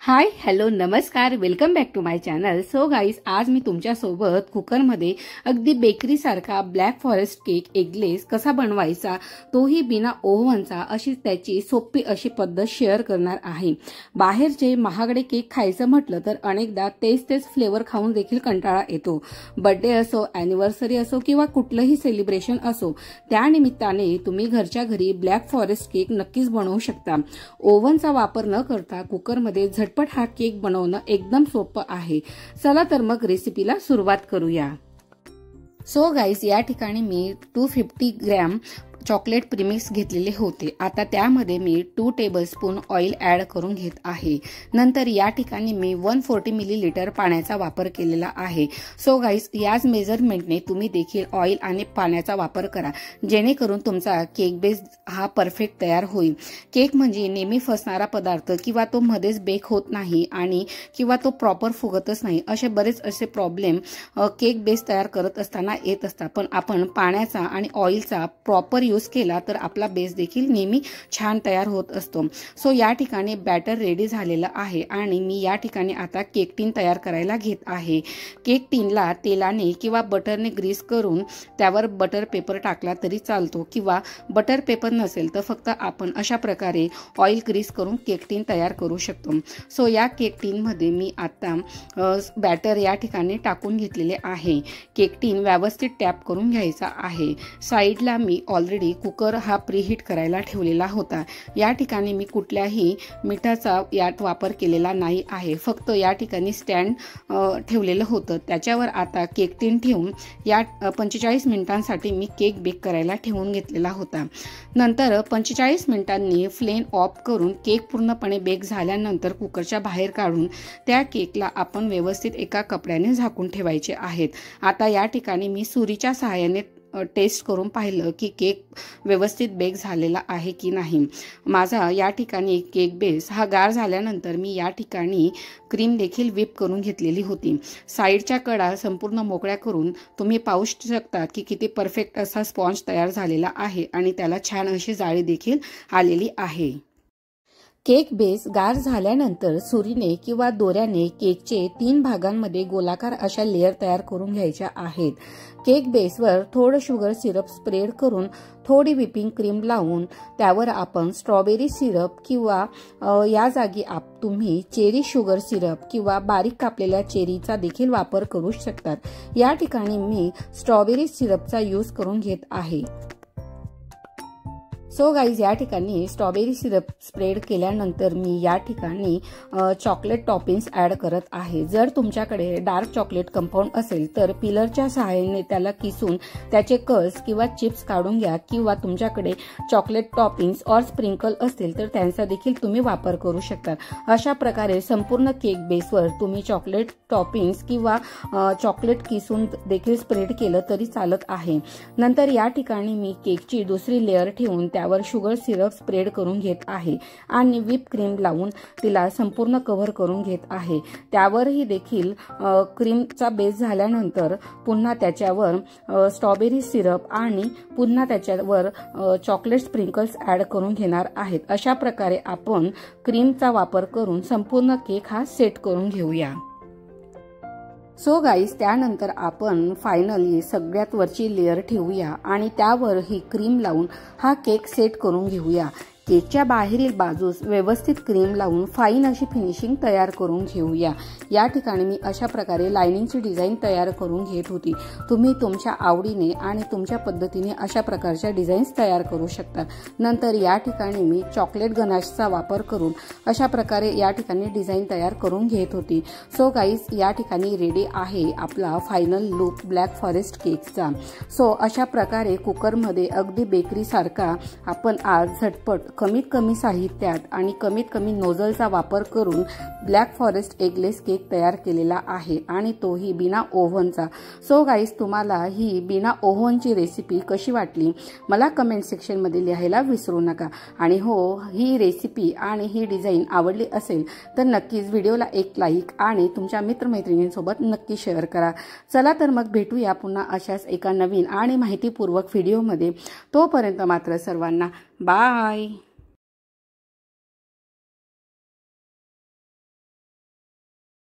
हाय hello नमस्कार welcome back to my channel. So guys आज मी तुमच्यासोबत कुकरमध्ये अगदी बेकरी सारखा ब्लॅक फॉरेस्ट केक एगलेस कसा बनवायचा तोही बिना ओव्हनचा अशी त्याची सोपी अशी पद्धत शेअर करणार आहे। बाहेरचे महागडे केक खायचं म्हटलं तर अनेकदा तेच फ्लेवर खाऊन देखील कंटाळा येतो। बर्थडे असो अॅनिव्हर्सरी असो किंवा कुठलंही सेलिब्रेशन असो त्या निमित्ताने तुम्ही घरच्या घरी ब्लॅक फॉरेस्ट केक नक्कीच बनवू शकता। ओव्हनचा वापर न करता कुकरमध्ये झटपट हा केक बनवणं एकदम सोपं आहे। चला तर मग रेसिपीला सुरुवात करूया। सो गाइस या ठिकाणी मी 250 ग्रॅम चॉकलेट प्रीमिक्स घेतलेले होते। आता त्यामध्ये मी 2 टेबलस्पून ऑइल ऍड करून घेत आहे। नंतर या ठिकाणी मी 140 मिलीलीटर पाण्याचा वापर केलेला आहे। सो गाइस याच मेजरमेंटने तुम्ही देखील ऑइल आणि पाण्याचा वापर करा जेणेकरून तुमचा केक बेस हा परफेक्ट तयार होईल। केक म्हणजे नेहमी फसणारा पदार्थ किंवा तो मध्येच बेक होत नाही आणि किंवा तो प्रॉपर फुगतच नाही असे बरेच असे प्रॉब्लेम केक बेस तयार करत असताना येत असतात। पण आपण पाण्याचा आणि ऑइलचा प्रॉपर यूज केला तर आपला बेस देखील नेहमी छान तयार होत असतो। सो या ठिकाणी बॅटर रेडी झालेलं आहे आणि मी या ठिकाणी आता केक टीन तयार करायला घेत आहे। केक टीनला तेलाने किंवा बटरने ग्रीस करून त्यावर बटर पेपर टाकला तरी चालतो किंवा बटर पेपर नसेल तर फक्त आपण अशा प्रकारे ऑइल ग्रीस करून केक टीन तयार करू शकतो। सो या केक टीन मध्ये मी आता बॅटर या ठिकाणी टाकून घेतलेले आहे। केक टीन व्यवस्थित टॅप करून घ्यायचा आहे। साइडला मी ऑलरेडी कुकर हा प्रीहीट करायला ठेवलेला होता। या ठिकाणी मी कुठल्याही मिठाचा यात वापर केलेला नाही आहे। फक्त या ठिकाणी स्टँड ठेवलेलं होतं त्याच्यावर आता केक टीन ठेवून या 45 मिनिटांसाठी मी केक बेक करायला ठेवून घेतलेला होता। नंतर 45 मिनिटांनी फ्लेम ऑफ करून केक पूर्णपणे बेक झाल्यानंतर कुकरच्या बाहेर काढून त्या केकला आपण व्यवस्थित एका कपड्याने झाकून ठेवायचे आहेत। आता या ठिकाणी मी सुरीच्या सहाय्याने टेस्ट करून पाहिलं की केक व्यवस्थित बेक झालेला आहे की नाही। माझा या ठिकाणी केक बेस हा गार झाल्यानंतर मी या ठिकाणी क्रीम देखील व्हिप करून घेतलेली होती। साइडच्या कडा संपूर्ण मोकळ्या करून तुम्ही पाहू शकता की किती परफेक्ट असा स्पॉन्ज तयार झालेला आहे आणि त्याला छान अशी जाळी देखील आलेली आहे। केक बेस गार झाल्यानंतर सुरीने किंवा दोऱ्याने केकचे 3 भागांमध्ये गोलाकार अशा लेयर तयार करून घ्यायच्या आहेत। केक बेसवर थोडं शुगर सिरप स्प्रेड करून थोडी व्हिपिंग क्रीम लावून त्यावर आपण स्ट्रॉबेरी सिरप किंवा या जागी तुम्ही चेरी शुगर सिरप किंवा बारीक कापलेल्या चेरीचा देखील वापर करू शकतात। या ठिकाणी मी स्ट्रॉबेरी सिरपचा यूज करून घेत आहे। सो गाइज या ठिकाणी स्ट्रॉबेरी सिरप स्प्रेड केल्यानंतर मी या ठिकाणी चॉकलेट टॉपिंग्स ऍड करत आहे। जर तुमच्याकडे डार्क चॉकलेट कंपाऊंड असेल तर पिलरच्या सहाय्याने त्याला किसून त्याचे कर्ल्स किंवा चिप्स काढून घ्या किंवा तुमच्याकडे चॉकलेट टॉपिंग्स और स्प्रिंकल असतील तर त्यांचा देखील तुम्ही वापर करू शकता। अशा प्रकारे संपूर्ण केक बेसवर तुम्ही चॉकलेट टॉपिंग्स किंवा चॉकलेट किसून देखील स्प्रेड केलं तरी चालत आहे। नंतर या ठिकाणी मी केकची दुसरी लेयर ठेवून त्यावर शुगर सिरप स्प्रेड करून घेत आहे आणि व्हिप क्रीम लावून तिला संपूर्ण कव्हर करून घेत आहे। त्यावरही देखील क्रीमचा बेस झाल्यानंतर पुन्हा त्याच्यावर स्ट्रॉबेरी सिरप आणि पुन्हा त्याच्यावर चॉकलेट स्प्रिंकल्स ऍड करून घेणार आहेत। अशा प्रकारे आपण क्रीमचा वापर करून संपूर्ण केक हा सेट करून घेऊया। सो गाइस त्यानंतर आपण फायनली सगळ्यात वरची लेयर ठेवूया आणि त्यावर ही क्रीम लावून हा केक सेट करून घेऊया। केकच्या बाहेरील बाजूस व्यवस्थित क्रीम लावून फाईन अशी फिनिशिंग तयार करून घेऊया। या ठिकाणी मी अशा प्रकारे लाइनिंगची डिझाइन तयार करून घेत होती। तुम्ही तुमच्या आवडीने आणि तुमच्या पद्धतीने अशा प्रकारच्या डिझाईन्स तयार करू शकता। नंतर या ठिकाणी मी चॉकलेट गनाशचा वापर करून अशा प्रकारे या ठिकाणी डिझाइन तयार करून घेत होती। सो गाइस या ठिकाणी रेडी आहे आपला फायनल लुक ब्लॅक फॉरेस्ट केकचा। सो अशा प्रकारे कुकरमध्ये अगदी बेकरी सारखा आपण आज झटपट कमीत कमी साहित्यात आणि कमीत कमी नोझलचा वापर करून ब्लॅक फॉरेस्ट एगलेस केक तयार केलेला आहे आणि तोही बिना ओव्हनचा। सो गाइस तुम्हाला ही बिना ओव्हनची रेसिपी कशी वाटली मला कमेंट सेक्शन मध्ये लिहायला विसरू नका। आणि हो ही रेसिपी आणि ही डिझाइन आवडली असेल तर नक्कीच व्हिडिओला एक लाईक आणि तुमच्या मित्रमैत्रिणींसोबत नक्की शेअर करा। चला तर मग भेटूया पुन्हा अशाच एका नवीन आणि माहितीपूर्वक व्हिडिओमध्ये। तोपर्यंत मात्र सर्वांना बाय।